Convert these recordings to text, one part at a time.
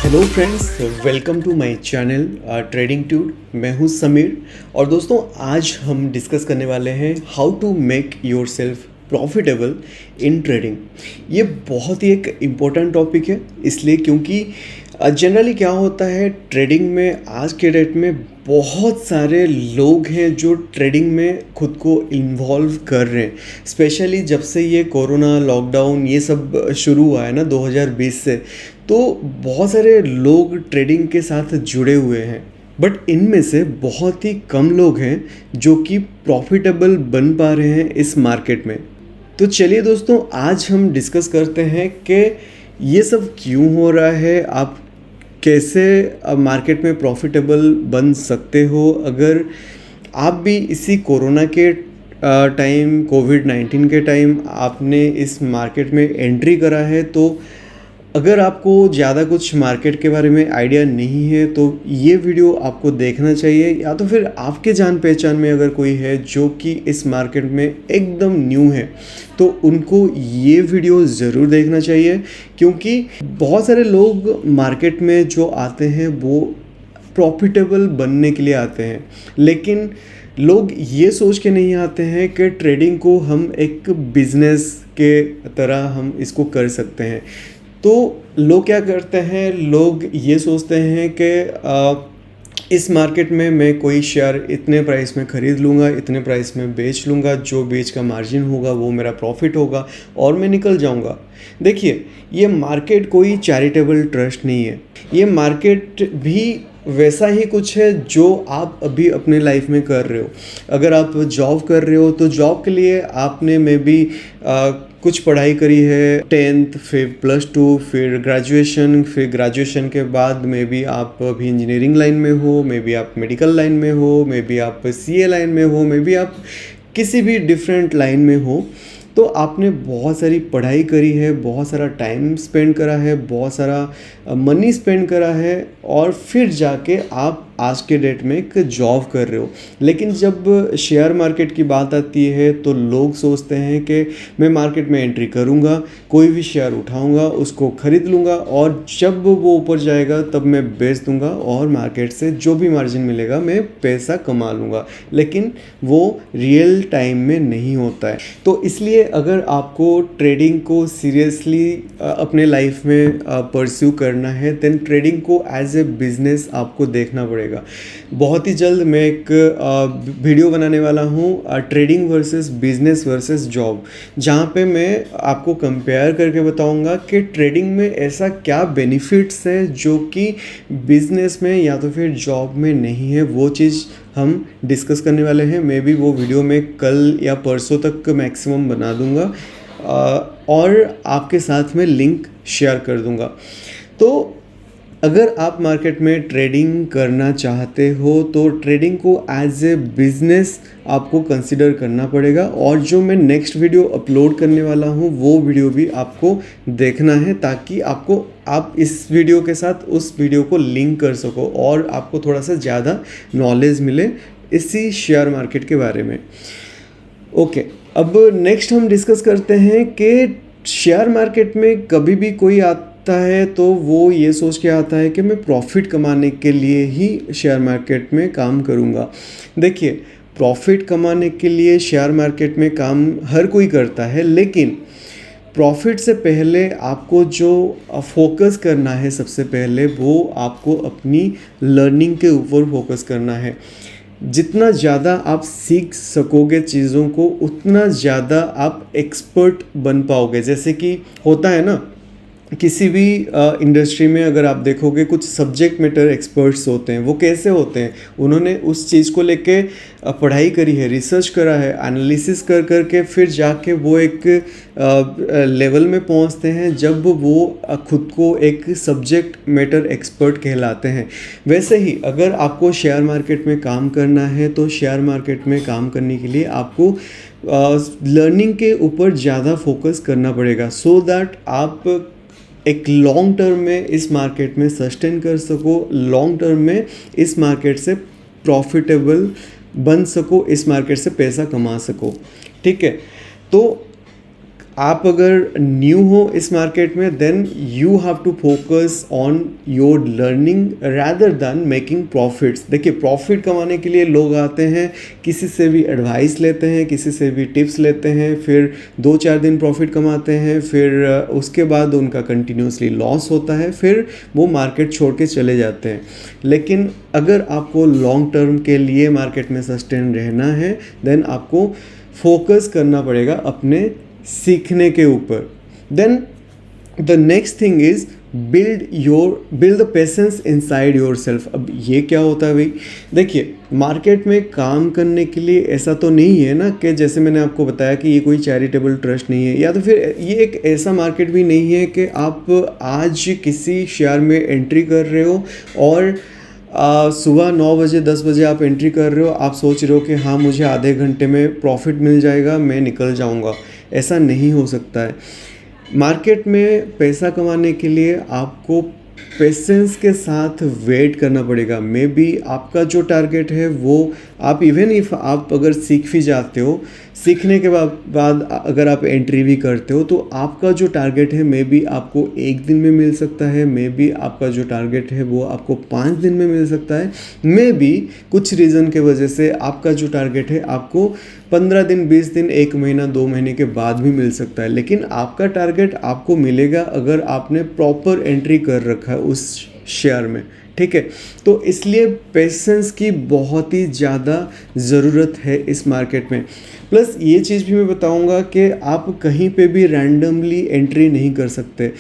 Hello friends, welcome to my channel trading tude. मैं हूं समीर और दोस्तों आज हम डिस्कस करने वाले हैं how to make yourself profitable in trading. ये बहुत ही एक इम्पोर्टेंट टॉपिक है, इसलिए क्योंकि जनरली क्या होता है ट्रेडिंग में आज के डेट में बहुत सारे लोग हैं जो ट्रेडिंग में खुद को इन्वॉल्व कर रहे हैं। स्पेशली जब से ये कोरोना लॉकडाउन ये सब शुरू हुआ है ना 2020 से, तो बहुत सारे लोग ट्रेडिंग के साथ जुड़े हुए हैं, बट इनमें से बहुत ही कम लोग हैं जो कि प्रॉफिटेबल बन पा रहे हैं इस मार्केट में। तो चलिए दोस्तों, आज हम डिस्कस करते हैं कि ये सब क्यों हो रहा है, आप कैसे मार्केट में प्रॉफिटेबल बन सकते हो। अगर आप भी इसी कोरोना के टाइम, कोविड-19 के टाइम आपने इस मार्केट में एंट्री करा है, तो अगर आपको ज़्यादा कुछ मार्केट के बारे में आइडिया नहीं है तो ये वीडियो आपको देखना चाहिए, या तो फिर आपके जान पहचान में अगर कोई है जो कि इस मार्केट में एकदम न्यू है तो उनको ये वीडियो ज़रूर देखना चाहिए। क्योंकि बहुत सारे लोग मार्केट में जो आते हैं वो प्रॉफिटेबल बनने के लिए आते हैं, लेकिन लोग ये सोच के नहीं आते हैं कि ट्रेडिंग को हम एक बिजनेस के तरह हम इसको कर सकते हैं। तो लोग क्या करते हैं, लोग ये सोचते हैं कि इस मार्केट में मैं कोई शेयर इतने प्राइस में ख़रीद लूँगा, इतने प्राइस में बेच लूँगा, जो बेच का मार्जिन होगा वो मेरा प्रॉफिट होगा और मैं निकल जाऊँगा। देखिए, ये मार्केट कोई चैरिटेबल ट्रस्ट नहीं है। ये मार्केट भी वैसा ही कुछ है जो आप अभी अपने लाइफ में कर रहे हो। अगर आप जॉब कर रहे हो तो जॉब के लिए आपने मे बी कुछ पढ़ाई करी है, 10th फिर +2 फिर ग्रेजुएशन के बाद मे बी आप अभी इंजीनियरिंग लाइन में हो, मे बी आप मेडिकल लाइन में हो, मे बी आप सीए लाइन में हो, मे बी आप किसी भी डिफरेंट लाइन में हो। तो आपने बहुत सारी पढ़ाई करी है, बहुत सारा टाइम स्पेंड करा है, बहुत सारा मनी स्पेंड करा है और फिर जाके आप आज के डेट में एक जॉब कर रहे हो। लेकिन जब शेयर मार्केट की बात आती है तो लोग सोचते हैं कि मैं मार्केट में एंट्री करूंगा, कोई भी शेयर उठाऊंगा, उसको ख़रीद लूँगा और जब वो ऊपर जाएगा तब मैं बेच दूंगा और मार्केट से जो भी मार्जिन मिलेगा मैं पैसा कमा लूँगा। लेकिन वो रियल टाइम में नहीं होता है। तो इसलिए अगर आपको ट्रेडिंग को सीरियसली अपने लाइफ में परस्यू करना है, देन ट्रेडिंग को एज ए बिजनेस आपको देखना पड़ेगा। बहुत ही जल्द मैं एक वीडियो बनाने वाला हूँ trading versus business versus job, जहाँ पे मैं आपको कंपेयर करके बताऊँगा कि ट्रेडिंग में ऐसा क्या बेनिफिट्स है जो कि बिजनेस में या तो फिर जॉब में नहीं है। वो चीज़ हम डिस्कस करने वाले हैं। मैं भी वो वीडियो में कल या परसों तक मैक्सिमम बना दूँगा और आपके साथ में लिंक शेयर कर दूँगा। तो अगर आप मार्केट में ट्रेडिंग करना चाहते हो तो ट्रेडिंग को एज ए बिजनेस आपको कंसिडर करना पड़ेगा, और जो मैं नेक्स्ट वीडियो अपलोड करने वाला हूँ वो वीडियो भी आपको देखना है, ताकि आप इस वीडियो के साथ उस वीडियो को लिंक कर सको और आपको थोड़ा सा ज़्यादा नॉलेज मिले इसी शेयर मार्केट के बारे में। ओके, अब नेक्स्ट हम डिस्कस करते हैं कि शेयर मार्केट में कभी भी कोई है तो वो ये सोच के आता है कि मैं प्रॉफिट कमाने के लिए ही शेयर मार्केट में काम करूँगा। देखिए, प्रॉफिट कमाने के लिए शेयर मार्केट में काम हर कोई करता है, लेकिन प्रॉफिट से पहले आपको जो फोकस करना है, सबसे पहले वो आपको अपनी लर्निंग के ऊपर फोकस करना है। जितना ज़्यादा आप सीख सकोगे चीज़ों को, उतना ज़्यादा आप एक्सपर्ट बन पाओगे। जैसे कि होता है ना, किसी भी इंडस्ट्री में अगर आप देखोगे कुछ सब्जेक्ट मैटर एक्सपर्ट्स होते हैं। वो कैसे होते हैं, उन्होंने उस चीज़ को लेके पढ़ाई करी है, रिसर्च करा है, एनालिसिस कर करके फिर जाके वो एक लेवल में पहुंचते हैं जब वो खुद को एक सब्जेक्ट मैटर एक्सपर्ट कहलाते हैं। वैसे ही अगर आपको शेयर मार्केट में काम करना है तो शेयर मार्केट में काम करने के लिए आपको लर्निंग के ऊपर ज़्यादा फोकस करना पड़ेगा, सो दैट आप एक लॉन्ग टर्म में इस मार्केट में सस्टेन कर सको, लॉन्ग टर्म में इस मार्केट से प्रॉफिटेबल बन सको, इस मार्केट से पैसा कमा सको। ठीक है, तो आप अगर न्यू हो इस मार्केट में then you have to focus on your learning rather than making profits. देखिए, प्रॉफिट कमाने के लिए लोग आते हैं, किसी से भी एडवाइस लेते हैं, किसी से भी टिप्स लेते हैं, फिर 2-4 दिन प्रॉफिट कमाते हैं, फिर उसके बाद उनका कंटिन्यूसली लॉस होता है, फिर वो मार्केट छोड़ के चले जाते हैं। लेकिन अगर आपको लॉन्ग टर्म के लिए मार्केट में सस्टेन रहना है देन आपको फोकस करना पड़ेगा अपने सीखने के ऊपर। Then the next thing is build the patience inside yourself. अब ये क्या होता है भाई? देखिए, मार्केट में काम करने के लिए ऐसा तो नहीं है ना कि जैसे मैंने आपको बताया कि ये कोई चैरिटेबल ट्रस्ट नहीं है, या तो फिर ये एक ऐसा मार्केट भी नहीं है कि आप आज किसी शेयर में एंट्री कर रहे हो और सुबह 9 बजे 10 बजे आप एंट्री कर रहे हो, आप सोच रहे हो कि हाँ मुझे आधे घंटे में प्रॉफिट मिल जाएगा, मैं निकल जाऊंगा। ऐसा नहीं हो सकता है। मार्केट में पैसा कमाने के लिए आपको पेशेंस के साथ वेट करना पड़ेगा। मे बी आपका जो टारगेट है वो आप इवन इफ आप अगर सीख भी जाते हो, सीखने के बाद अगर आप एंट्री भी करते हो तो आपका जो टारगेट है मे बी आपको 1 दिन में मिल सकता है, मे बी आपका जो टारगेट है वो आपको 5 दिन में मिल सकता है, मे बी कुछ रीज़न के वजह से आपका जो टारगेट है आपको 15 दिन 20 दिन 1 महीना 2 महीने के बाद भी मिल सकता है। लेकिन आपका टारगेट आपको मिलेगा अगर आपने प्रॉपर एंट्री कर रखा है उस शेयर में, ठीक है। तो इसलिए पेशेंस की बहुत ही ज़्यादा ज़रूरत है इस मार्केट में। प्लस ये चीज़ भी मैं बताऊंगा कि आप कहीं पे भी रैंडमली एंट्री नहीं कर सकते।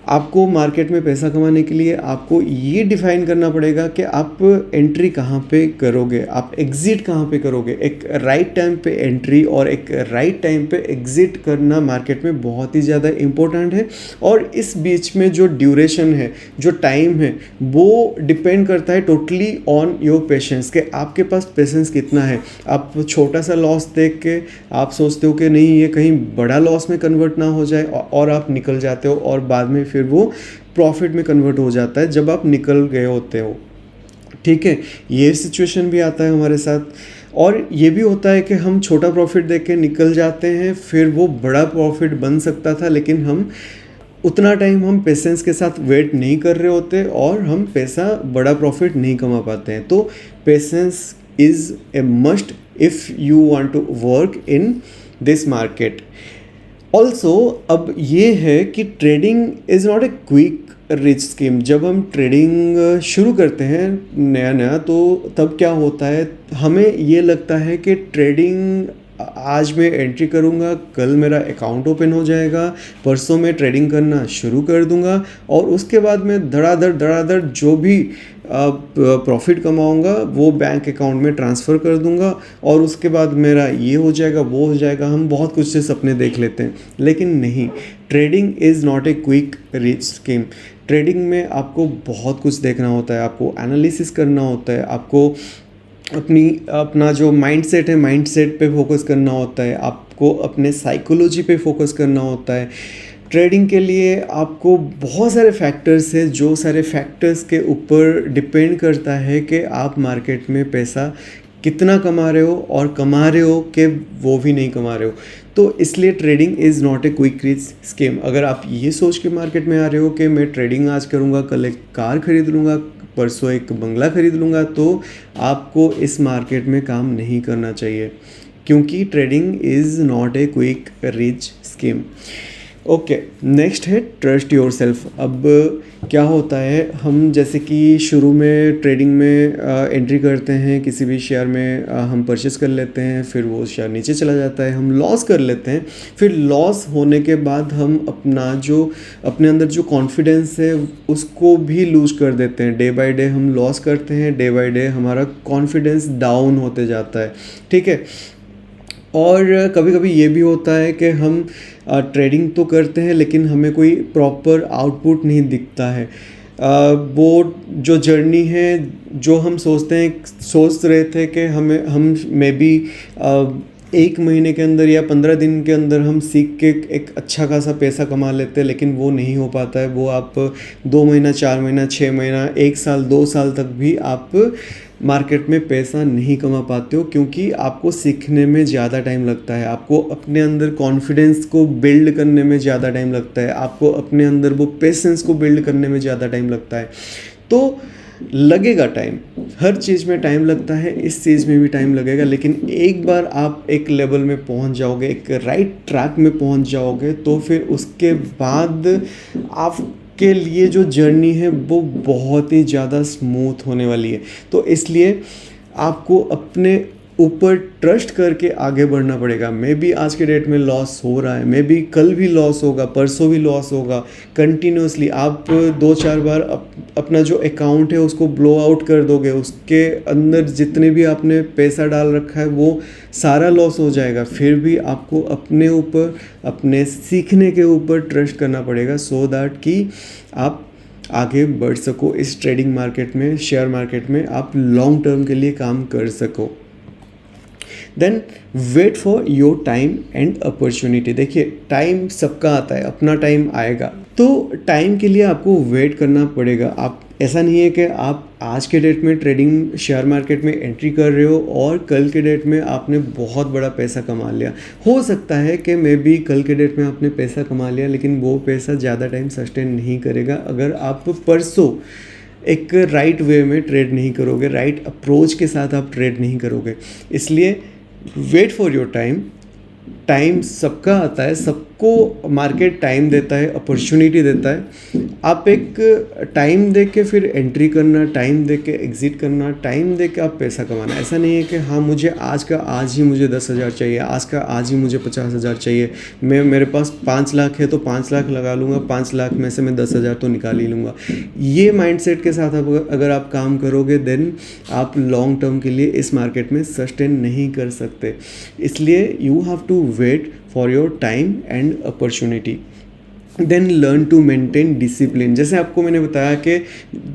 आपको मार्केट में पैसा कमाने के लिए आपको ये डिफाइन करना पड़ेगा कि आप एंट्री कहाँ पे करोगे, आप एग्ज़िट कहाँ पे करोगे। एक राइट टाइम पे एंट्री और एक राइट टाइम पे एग्ज़िट करना मार्केट में बहुत ही ज़्यादा इम्पोर्टेंट है। और इस बीच में जो ड्यूरेशन है, जो टाइम है, वो डिपेंड करता है टोटली ऑन योर पेशेंस कि आपके पास पेशेंस कितना है। आप छोटा सा लॉस देख के आप सोचते हो कि नहीं ये कहीं बड़ा लॉस में कन्वर्ट ना हो जाए और आप निकल जाते हो और बाद में फिर वो प्रॉफिट में कन्वर्ट हो जाता है जब आप निकल गए होते हो, ठीक है। ये सिचुएशन भी आता है हमारे साथ। और ये भी होता है कि हम छोटा प्रॉफिट देख के निकल जाते हैं, फिर वो बड़ा प्रॉफिट बन सकता था लेकिन हम उतना टाइम हम पेशेंस के साथ वेट नहीं कर रहे होते और हम पैसा बड़ा प्रॉफिट नहीं कमा पाते हैं। तो patience is a must if you want to work in this market. Also अब ये है कि trading is not a quick rich scheme. जब हम ट्रेडिंग शुरू करते हैं नया नया तो तब क्या होता है, हमें ये लगता है कि ट्रेडिंग आज मैं एंट्री करूँगा, कल मेरा अकाउंट ओपन हो जाएगा, परसों मैं ट्रेडिंग करना शुरू कर दूँगा और उसके बाद मैं धड़ाधड़ जो भी प्रॉफिट कमाऊँगा वो बैंक अकाउंट में ट्रांसफ़र कर दूँगा और उसके बाद मेरा ये हो जाएगा वो हो जाएगा। हम बहुत कुछ से सपने देख लेते हैं, लेकिन नहीं, trading is not a quick rich scheme. Trading में आपको बहुत कुछ देखना होता है, आपको एनालिसिस करना होता है, आपको अपना जो माइंडसेट है माइंडसेट पे फोकस करना होता है, आपको अपने साइकोलॉजी पे फोकस करना होता है। ट्रेडिंग के लिए आपको बहुत सारे फैक्टर्स है, जो सारे फैक्टर्स के ऊपर डिपेंड करता है कि आप मार्केट में पैसा कितना कमा रहे हो और कमा रहे हो कि वो भी नहीं कमा रहे हो। तो इसलिए trading is not a quick rich scheme. अगर आप ये सोच के मार्केट में आ रहे हो कि मैं ट्रेडिंग आज करूँगा, कल एक कार खरीद लूँगा, परसों एक बंगला खरीद लूँगा, तो आपको इस मार्केट में काम नहीं करना चाहिए, क्योंकि trading is not a quick rich scheme. Okay, next है ट्रस्ट योर सेल्फ। अब क्या होता है, हम जैसे कि शुरू में ट्रेडिंग में एंट्री करते हैं, किसी भी शेयर में हम परचेस कर लेते हैं, फिर वो शेयर नीचे चला जाता है, हम लॉस कर लेते हैं। फिर लॉस होने के बाद हम अपने अंदर जो कॉन्फिडेंस है उसको भी लूज कर देते हैं। डे बाय डे हम लॉस करते हैं, डे बाय डे हमारा कॉन्फिडेंस डाउन होते जाता है, ठीक है। और कभी कभी ये भी होता है कि हम ट्रेडिंग तो करते हैं लेकिन हमें कोई प्रॉपर आउटपुट नहीं दिखता है। वो जो जर्नी है, जो हम सोच रहे थे कि हम मे बी 1 महीने के अंदर या 15 दिन के अंदर हम सीख के एक अच्छा खासा पैसा कमा लेते हैं, लेकिन वो नहीं हो पाता है। वो आप 2 महीना 4 महीना 6 महीना 1 साल 2 साल तक भी आप मार्केट में पैसा नहीं कमा पाते हो, क्योंकि आपको सीखने में ज़्यादा टाइम लगता है, आपको अपने अंदर कॉन्फिडेंस को बिल्ड करने में ज़्यादा टाइम लगता है, आपको अपने अंदर वो पेशेंस को बिल्ड करने में ज़्यादा टाइम लगता है। तो लगेगा टाइम, हर चीज़ में टाइम लगता है, इस चीज़ में भी टाइम लगेगा, लेकिन एक बार आप एक लेवल में पहुंच जाओगे, एक राइट ट्रैक में पहुंच जाओगे, तो फिर उसके बाद आपके लिए जो जर्नी है वो बहुत ही ज़्यादा स्मूथ होने वाली है। तो इसलिए आपको अपने ऊपर ट्रस्ट करके आगे बढ़ना पड़ेगा। मे बी आज के डेट में लॉस हो रहा है, मे बी कल भी लॉस होगा, परसों भी लॉस होगा, कंटिन्यूसली आप 2-4 बार अपना जो अकाउंट है उसको ब्लो आउट कर दोगे, उसके अंदर जितने भी आपने पैसा डाल रखा है वो सारा लॉस हो जाएगा। फिर भी आपको अपने ऊपर, अपने सीखने के ऊपर ट्रस्ट करना पड़ेगा, सो दैट कि आप आगे बढ़ सको इस ट्रेडिंग मार्केट में, शेयर मार्केट में आप लॉन्ग टर्म के लिए काम कर सको। Then wait for your time and opportunity. देखिए, टाइम सबका आता है, अपना टाइम आएगा, तो टाइम के लिए आपको वेट करना पड़ेगा। आप ऐसा नहीं है कि आप आज के डेट में ट्रेडिंग शेयर मार्केट में एंट्री कर रहे हो और कल के डेट में आपने बहुत बड़ा पैसा कमा लिया। हो सकता है कि मे बी कल के डेट में आपने पैसा कमा लिया, लेकिन वो पैसा ज़्यादा टाइम सस्टेन नहीं करेगा अगर आप परसों एक राइट वे में ट्रेड नहीं करोगे, राइट अप्रोच के साथ आप ट्रेड नहीं करोगे। इसलिए wait for your time. Time सबका आता है, सबको मार्केट टाइम देता है, अपॉर्चुनिटी देता है। आप एक टाइम दे के फिर एंट्री करना, टाइम दे के एग्ज़िट करना, टाइम दे के आप पैसा कमाना। ऐसा नहीं है कि हाँ मुझे आज का आज ही मुझे 10,000 चाहिए, आज का आज ही मुझे 50,000 चाहिए, मेरे पास 5 लाख है तो 5 लाख लगा लूँगा, 5 लाख में से मैं 10,000 तो निकाल ही लूँगा। ये माइंडसेट के साथ अगर आप काम करोगे देन आप लॉन्ग टर्म के लिए इस मार्केट में सस्टेन नहीं कर सकते। इसलिए you have to wait for your time and opportunity. Then learn to maintain discipline. जैसे आपको मैंने बताया कि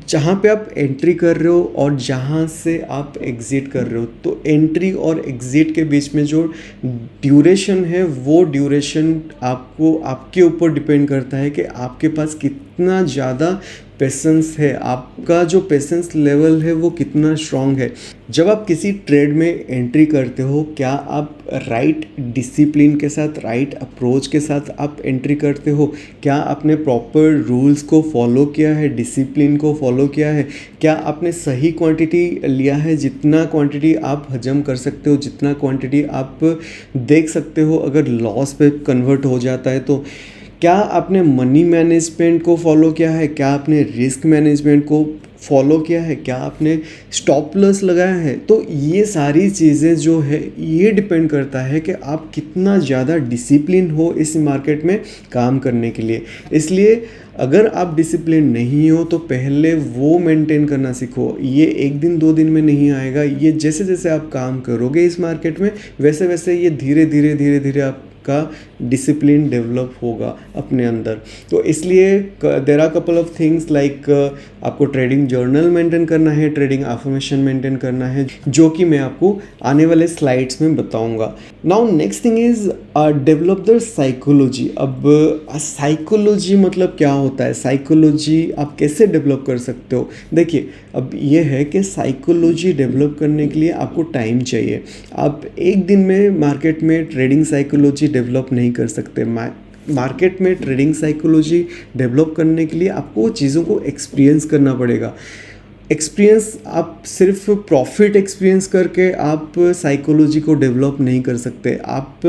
जहाँ पे आप एंट्री कर रहे हो और जहाँ से आप एग्ज़िट कर रहे हो, तो एंट्री और एग्ज़िट के बीच में जो ड्यूरेशन है वो ड्यूरेशन आपको आपके ऊपर डिपेंड करता है कि आपके पास कितना ज़्यादा पेशेंस है, आपका जो पेशेंस लेवल है वो कितना स्ट्रांग है। जब आप किसी ट्रेड में एंट्री करते हो, क्या आप राइट डिसिप्लिन के साथ, राइट अप्रोच के साथ आप एंट्री करते हो? क्या आपने प्रॉपर रूल्स को फॉलो किया है, डिसिप्लिन को फॉलो किया है? क्या आपने सही क्वांटिटी लिया है, जितना क्वांटिटी आप हजम कर सकते हो, जितना क्वांटिटी आप देख सकते हो? अगर लॉस पे कन्वर्ट हो जाता है तो क्या आपने मनी मैनेजमेंट को फॉलो किया है? क्या आपने रिस्क मैनेजमेंट को फॉलो किया है? क्या आपने स्टॉप लॉस लगाया है? तो ये सारी चीज़ें जो है ये डिपेंड करता है कि आप कितना ज़्यादा डिसिप्लिन हो इस मार्केट में काम करने के लिए। इसलिए अगर आप डिसिप्लिन नहीं हो तो पहले वो मेंटेन करना सीखो। ये 1 दिन 2 दिन में नहीं आएगा। ये जैसे जैसे आप काम करोगे इस मार्केट में वैसे वैसे ये धीरे धीरे आपका डिसिप्लिन डेवलप होगा अपने अंदर। तो इसलिए there are couple of things like आपको ट्रेडिंग जर्नल मेंटेन करना है, ट्रेडिंग अफर्मेशन मेंटेन करना है, जो कि मैं आपको आने वाले स्लाइड्स में बताऊंगा। Now next thing is develop the psychology. अब साइकोलॉजी मतलब क्या होता है? साइकोलॉजी आप कैसे डेवलप कर सकते हो? देखिए, अब ये है कि साइकोलॉजी डेवलप करने के लिए आपको टाइम चाहिए। आप एक दिन में मार्केट में ट्रेडिंग साइकोलॉजी डेवलप नहीं कर सकते। मार्केट में ट्रेडिंग साइकोलॉजी डेवलप करने के लिए आपको चीज़ों को एक्सपीरियंस करना पड़ेगा। एक्सपीरियंस आप सिर्फ प्रॉफिट एक्सपीरियंस करके आप साइकोलॉजी को डेवलप नहीं कर सकते। आप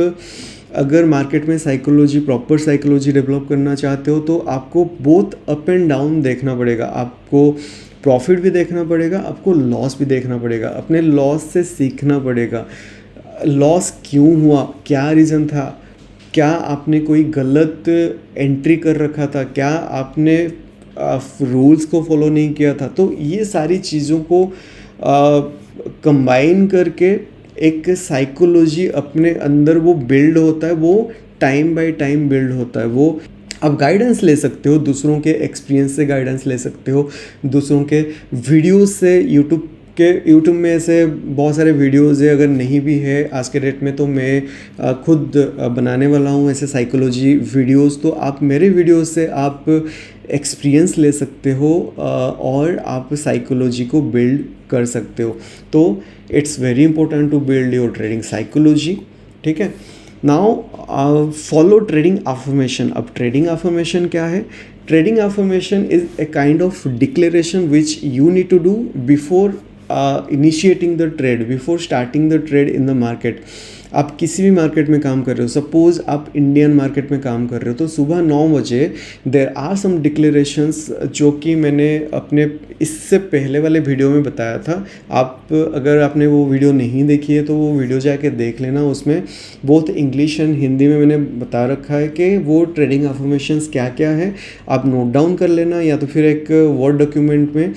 अगर मार्केट में साइकोलॉजी, प्रॉपर साइकोलॉजी डेवलप करना चाहते हो तो आपको बोथ अप एंड डाउन देखना पड़ेगा। आपको प्रॉफिट भी देखना पड़ेगा, आपको लॉस भी देखना पड़ेगा, अपने लॉस से सीखना पड़ेगा। लॉस क्यों हुआ, क्या रीज़न था, क्या आपने कोई गलत एंट्री कर रखा था, क्या आपने रूल्स को फॉलो नहीं किया था? तो ये सारी चीज़ों को कंबाइन करके एक साइकोलॉजी अपने अंदर वो बिल्ड होता है, वो टाइम बाय टाइम बिल्ड होता है। वो आप गाइडेंस ले सकते हो, दूसरों के एक्सपीरियंस से गाइडेंस ले सकते हो, दूसरों के वीडियोस से, यूट्यूब के यूट्यूब में ऐसे बहुत सारे वीडियोज़ है, अगर नहीं भी है आज के डेट में तो मैं खुद बनाने वाला हूँ ऐसे साइकोलॉजी वीडियोज़। तो आप मेरे वीडियोज़ से आप एक्सपीरियंस ले सकते हो और आप साइकोलॉजी को बिल्ड कर सकते हो। तो it's very important to build your trading psychology, ठीक है। Now follow trading affirmation. अब ट्रेडिंग अफर्मेशन क्या है? Trading affirmation is a kind of declaration which you need to do before initiating the trade, before starting the trade in the market. आप किसी भी market में काम कर रहे हो, सपोज आप इंडियन मार्केट में काम कर रहे हो, तो सुबह 9 बजे देर आर सम डिक्लेरेशंस जो कि मैंने अपने इससे पहले वाले वीडियो में बताया था। आप अगर आपने वो वीडियो नहीं देखी है तो वो वीडियो जाके देख लेना। उसमें बहुत इंग्लिश एंड हिंदी में मैंने बता रखा है कि वो ट्रेडिंग अफर्मेशंस क्या क्या है। आप नोट डाउन कर लेना, या तो फिर एक वर्ड डॉक्यूमेंट में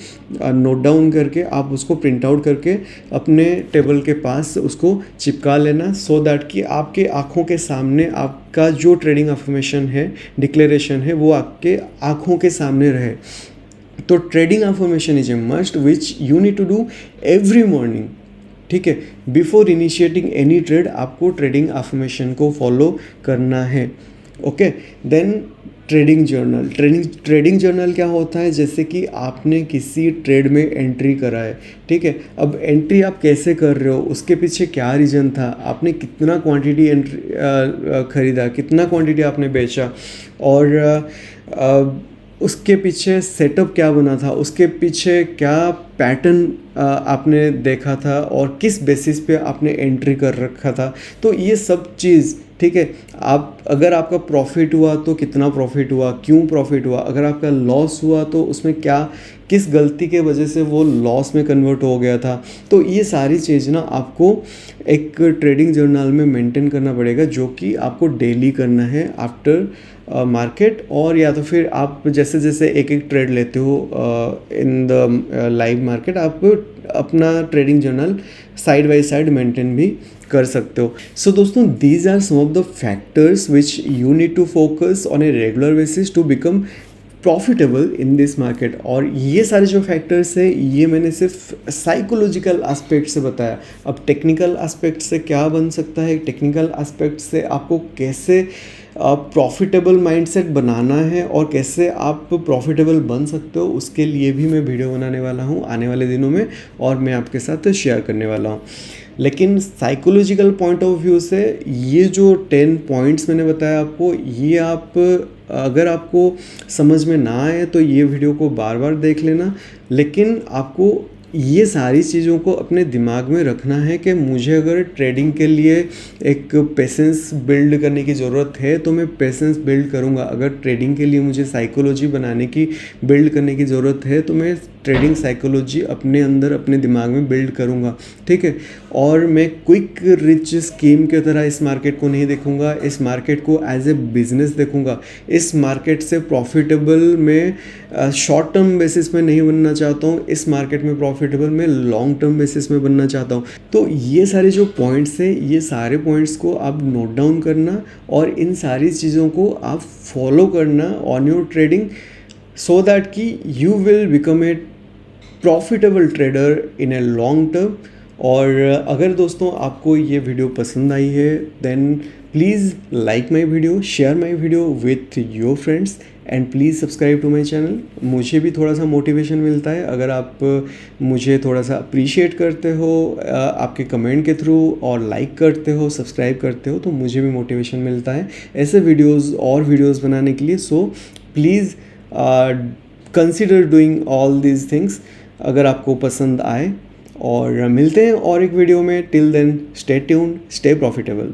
नोट डाउन करके आप उसको प्रिंट आउट करके अपने टेबल के पास उसको चिपका लेना, सो दैट कि आपके आँखों के सामने आपका जो ट्रेडिंग अफर्मेशन है, डिक्लेरेशन है, वो आपके आँखों के सामने रहे। तो trading affirmation is a must which you need to do every morning, ठीक है। बिफोर इनिशिएटिंग एनी ट्रेड आपको ट्रेडिंग अफर्मेशन को फॉलो करना है, okay. Then trading journal. Trading journal क्या होता है? जैसे कि आपने किसी ट्रेड में एंट्री करा है, ठीक है। अब एंट्री आप कैसे कर रहे हो, उसके पीछे क्या रीज़न था, आपने कितना क्वांटिटी एंट्री खरीदा, कितना क्वांटिटी आपने बेचा, और उसके पीछे सेटअप क्या बना था, उसके पीछे क्या पैटर्न आपने देखा था, और किस बेसिस पे आपने एंट्री कर रखा था। तो ये सब चीज़, ठीक है। आप अगर आपका प्रॉफिट हुआ तो कितना प्रॉफिट हुआ, क्यों प्रॉफिट हुआ, अगर आपका लॉस हुआ तो उसमें क्या, किस गलती के वजह से वो लॉस में कन्वर्ट हो गया था। तो ये सारी चीज़ ना आपको एक ट्रेडिंग जर्नल में मेंटेन करना पड़ेगा, जो कि आपको डेली करना है आफ्टर मार्केट। और या तो फिर आप जैसे जैसे एक एक ट्रेड लेते हो इन द लाइव मार्केट, आप अपना trading journal side by side maintain भी कर सकते हो। सो दोस्तों, these are some of the factors which you need to focus on a regular basis to become profitable in this market. और ये सारे जो फैक्टर्स है ये मैंने सिर्फ साइकोलॉजिकल एस्पेक्ट से बताया। अब टेक्निकल एस्पेक्ट से क्या बन सकता है, टेक्निकल एस्पेक्ट से आपको कैसे प्रॉफिटेबल माइंडसेट बनाना है और कैसे आप प्रॉफिटेबल बन सकते हो, उसके लिए भी मैं वीडियो बनाने वाला हूँ आने वाले दिनों में, और मैं आपके साथ शेयर करने वाला हूँ। लेकिन साइकोलॉजिकल पॉइंट ऑफ व्यू से ये जो 10 पॉइंट्स मैंने बताया आपको, ये आप अगर आपको समझ में ना आए तो ये वीडियो को बार बार देख लेना। लेकिन आपको ये सारी चीज़ों को अपने दिमाग में रखना है कि मुझे अगर ट्रेडिंग के लिए एक पेशेंस बिल्ड करने की ज़रूरत है तो मैं पेशेंस बिल्ड करूँगा। अगर ट्रेडिंग के लिए मुझे साइकोलॉजी बनाने की बिल्ड करने की ज़रूरत है तो मैं ट्रेडिंग साइकोलॉजी अपने अंदर अपने दिमाग में बिल्ड करूँगा, ठीक है। और मैं क्विक रिच स्कीम की तरह इस मार्केट को नहीं देखूँगा, इस मार्केट को एज ए बिजनेस देखूँगा। इस मार्केट से प्रॉफिटेबल मैं शॉर्ट टर्म बेसिस में नहीं बनना चाहता हूँ, इस मार्केट में प्रॉफिटेबल मैं लॉन्ग टर्म बेसिस में बनना चाहता हूँ। तो ये सारे जो पॉइंट्स हैं, ये सारे पॉइंट्स को आप नोट डाउन करना और इन सारी चीज़ों को आप फॉलो करना on your trading, so that कि you will become a profitable trader in a long term. और अगर दोस्तों आपको ये वीडियो पसंद आई है then please like my video, share my video with your friends and please subscribe to my channel. मुझे भी थोड़ा सा मोटिवेशन मिलता है अगर आप मुझे थोड़ा सा अप्रिशिएट करते हो आपके कमेंट के थ्रू, और लाइक करते हो, सब्सक्राइब करते हो, तो मुझे भी मोटिवेशन मिलता है ऐसे वीडियोज़ और वीडियोज़ बनाने के लिए। So please consider doing all these things अगर आपको पसंद आए। और मिलते हैं और एक वीडियो में। Till then stay tuned, stay profitable.